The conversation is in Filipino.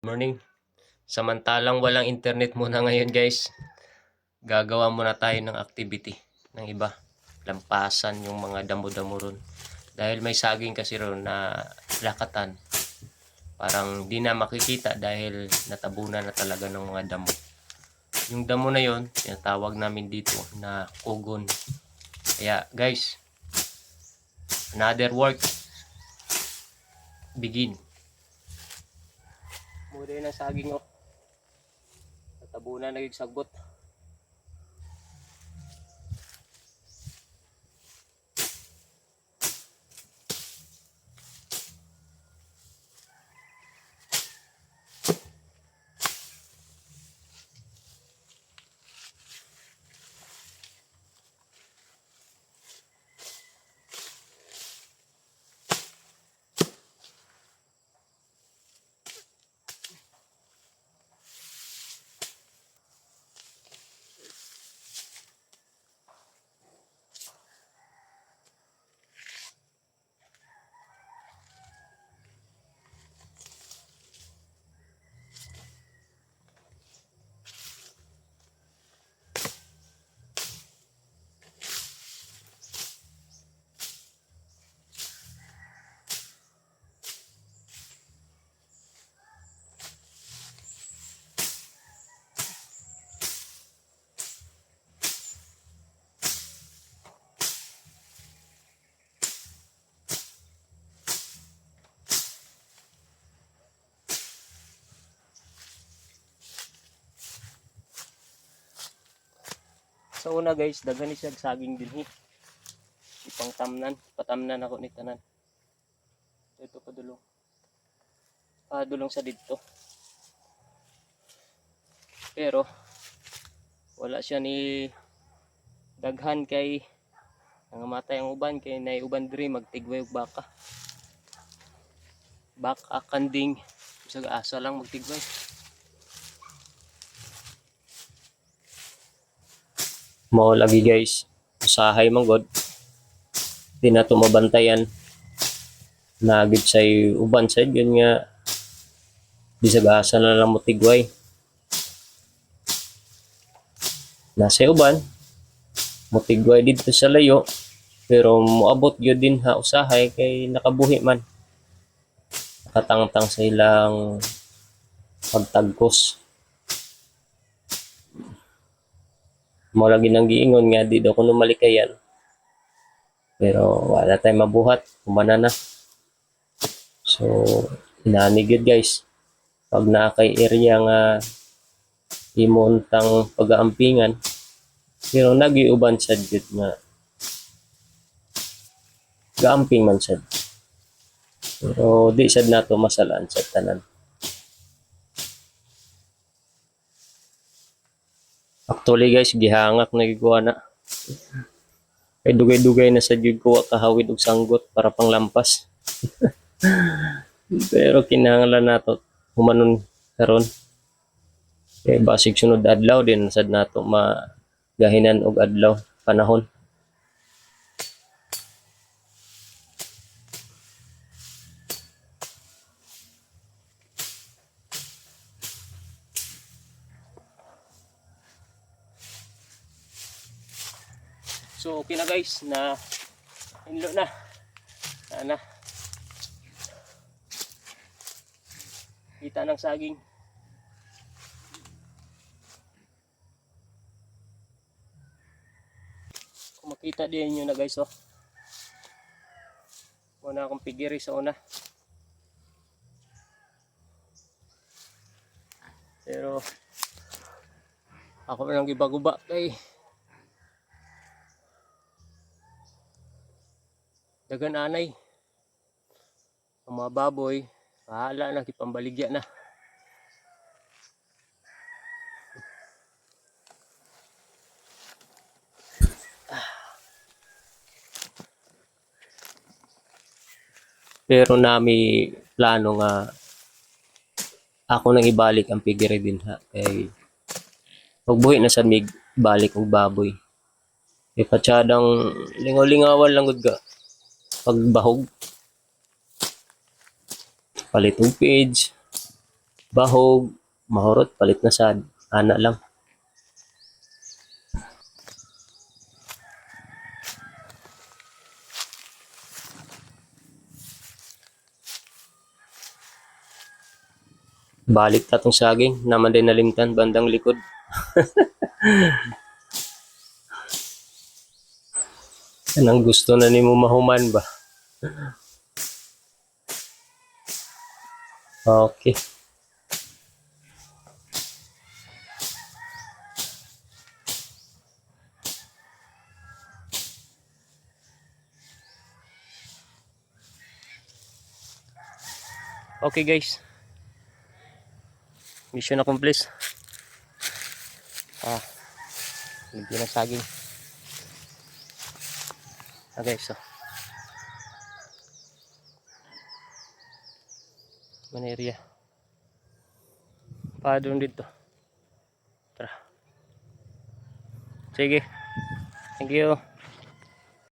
Morning. Samantalang walang internet muna ngayon guys, gagawa muna tayo ng activity ng iba. Lampasan yung mga damo-damo ron. Dahil may saging kasi ron na lakatan. Parang di na makikita dahil natabunan na talaga ng mga damo. Yung damo na yon, tinatawag namin dito na kugon. Kaya guys, another work begin. Muli ng saging oh. Natabunan na yung sagbot. Sa una guys, daghan ni siya saging din hi. Ipang tamnan, patamnan ako ni tanan. Ito padulong. Padulong sa didto. Pero wala siya ni daghan kay nangamatay ang uban kay nay uban diri magtigway og baka. Baka kanding bisag asa lang magtigway. Mao lagi guys, usahay man god. Di na to mabantayan. Nagid say uban side yun nga bisag asa na lang mo tigway. Nasa uban motigway dito sa layo pero moabot gyud din ha usahay kay nakabuhi man. Nakatangtang sa ilang pagtagkos. Mo lagi nang giingon nga di daw kuno malikayan. Pero wala tayong mabuhat, kumana na. So, inani gyud guys. Pag naa kay area nga imuntang pag-aampingan, pero nagiuban sad gyud nga gaamping man sad. Pero di sad nato masalaan sa tanan. Actually guys, gihangak na gikuha na. Kay dugay-dugay na sa jud ko kahawid og sanggot para panglampas. Pero kinahanglan nato humanon karon. Kay basig sunod adlaw din sad nato magahinan og adlaw panahon. So okay na guys, na inlo na. Ana. Kita ng saging. Kung makita din nyo na guys oh. Muna akong pigiri sa una. Pero ako lang gibaguba kay dagan anay. Ang mga baboy, pahala na, kipambaligya na. Pero nami plano nga ako nang ibalik ang pigiri din ha. Kay pagbuhi na sa mig, balik og baboy. Ipatsadang lingaw-lingawan lang gud ka. Pagbahog. Palit og page. Bahog, mahurot, palit na sad. Ana lang. Balik ta tong saging naman din nalimtan bandang likod. Anong gusto na nimo mahuman ba? Okay. Okay guys. Mission accomplished. Hindi na saging. Okay, so. Mana area? Doon dito. Tara. Sige. Thank you.